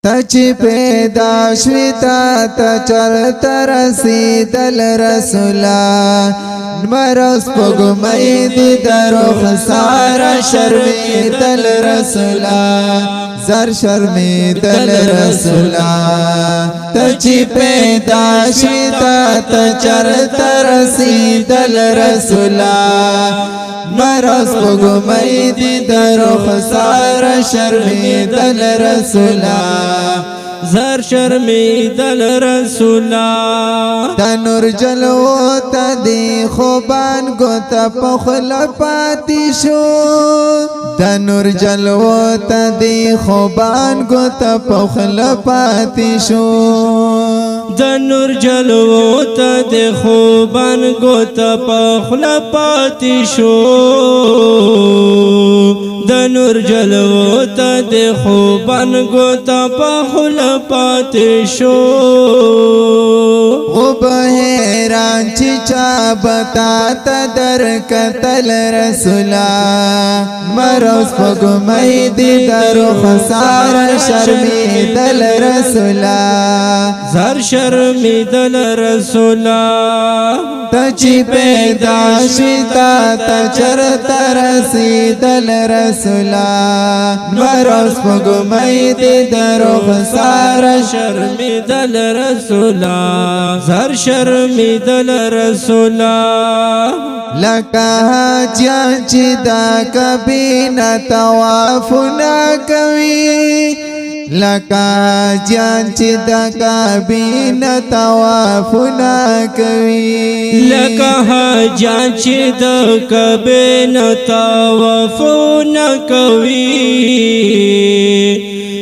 تچی پیدا شویتا تچرتا رسیدل رسولا مرس پگمی دی درو خسار شرمیدل رسولا زر شرمیدل رسولا تچی پیدا شویتا تچرتا رسیدل رسولا مرس پگمی دی درو خسار شرمیدل رسولا زر شرمیدل رسولا تنور جلو تا دی خوبان گوتا پخل پاتی شو تنور جلو تا دی خوبان گوتا پخل پاتی شو د نور جلوو ته د خوبان ګوته په خوله پاتې شو د نور جلوو ته د خوبان ګوته په خوله پاتې شو او به حیران چې چا بتا ته در کتل رسولا مروز پګمې دی درو خسار شرمیدل رسولا زر شرمیدل رسولا تچی پیدا شیتا تچرتا رسیدل رسولا مروز پگمی دی درو خسار شرمیدل رسولا زر شرمیدل رسولا لکا حاجیان چی دا کبھی نا تواف نا کوي لکا حاجیان چی دا کبھی نا تواف نا کوي لکا حاجیان چی دا کبھی نا تواف نا کوي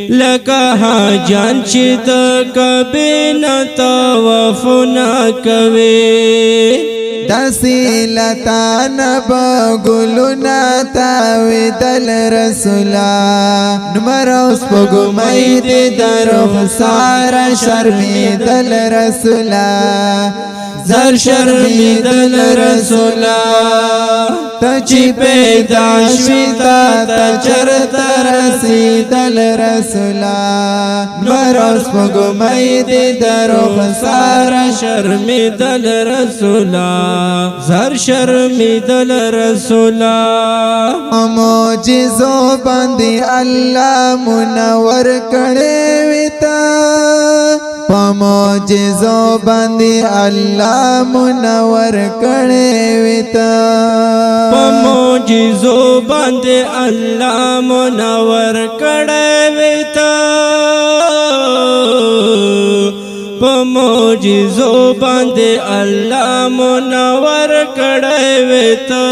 لکا حاجیان چی دا کبھی نا تواف نا کوي دسی لتان بگلونا تاویدل رسولا نمروز پگمی دی درو خسار شرمیدل رسولا زر شرمیدل رسولا تچی پیدا شویتا تچرتا رسیدل رسولا مروز پگمی دی درو خسار شرمیدل رسولا زر شرمیدل رسولا معجزو باندې الله منور کړي وتا معجزو باندې الله منور کړي وتا معجزو باندې الله منور کړي وتا معجزو باندې الله منور کړي وتا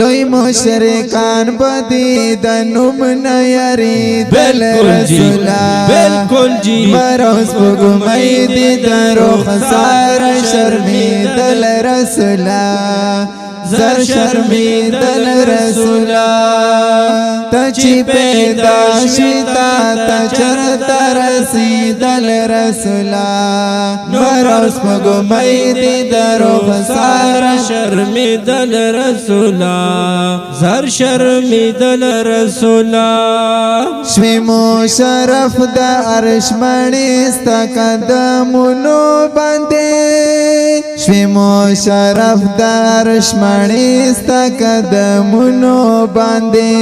لوی مشرکان بدی د نوم نه یری دل رسولا بالکل جی مروز پګمې دی درو خسار شرمیدل رسولا زر شرمیدل رسولا تچی پیدا شیتا تچرتا رسیدل رسولا مروز پګمې دی درو خسار شرمیدل رسولا زر شرمیدل رسولا شوی مشرف د عرش مړی ستا قدمونو باندې شوی مشرف د عرش مړی ستا قدمونو باندې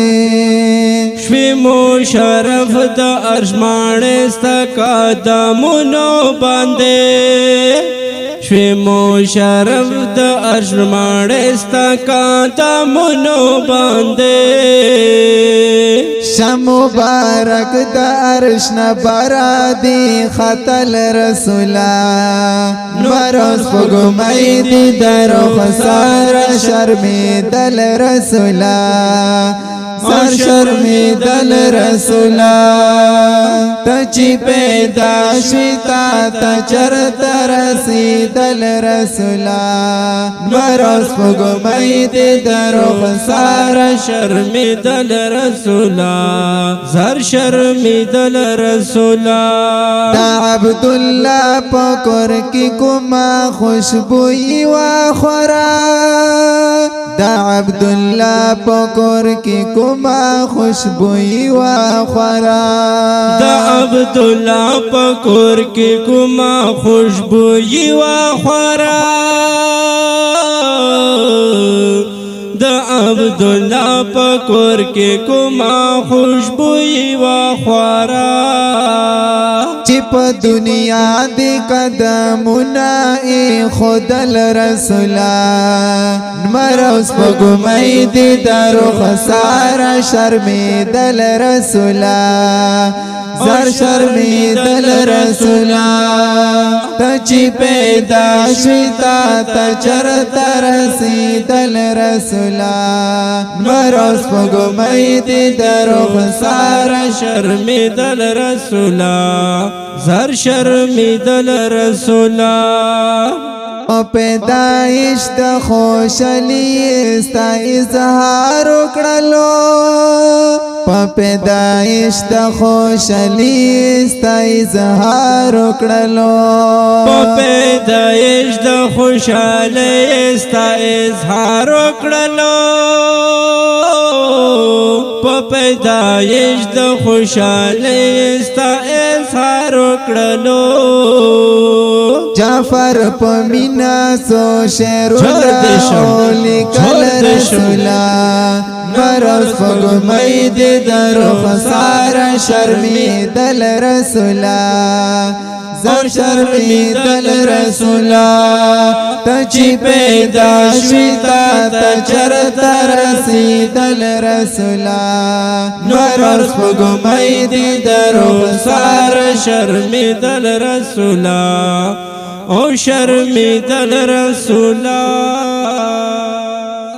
شوی مشرف د عرش مړی ستا قدمونو باندې شوی مشرف د عرش مړی ستا قدمونو باندې شم مبارک د عرش نه برادي خطل رسولا مروز پګمې دی درو خسار شرمیدل رسولا زر شرمیدل رسولا تچی پیدا شیتا تچرتا رسیدل رسولا مروز پګمې دی درو خسار شرمیدل رسولا زر شرمیدل رسولا دا عبدالله پکور کی کوما خوشبوئی و خورا دا عبدالله پکور کی کوما خوشبوئی و خورا عبدالله پکور کی کما خوشبوئی و خورا دا عبدالله پکور کی کما خوشبوئی و خورا چې په دنیا دی قدمونه ای خدل رسولا نمروز په ګمای دی درو خساره شرمیدل رسولا زر شرمیدل رسولا ته چې پیدا شوی تا ته چرته رسیدل رسولا نمروز په ګمای دی درو خساره شرمیدل رسولا زر شرمیدل رسولا پیدائش د خوشحالی ستا اظهار وکړلو په پیدائش د خوشحالی ستا اظهار وکړلو په پیدائش د خوشحالی ستا اظهار وکړلو په پیدائش د خوشحالی ستا اظهار وکړلو جعفر پمینا سو شیرونه لیکل رسولا مروز پگمئی دی درو خسارا شرمیدل رسولا زر شرمیدل رسولا تچی پیدا شویتا تچرتا رسیدل رسولا مروز پگمئی دی درو خسارا شرمیدل رسولا او شرمیدل رسولا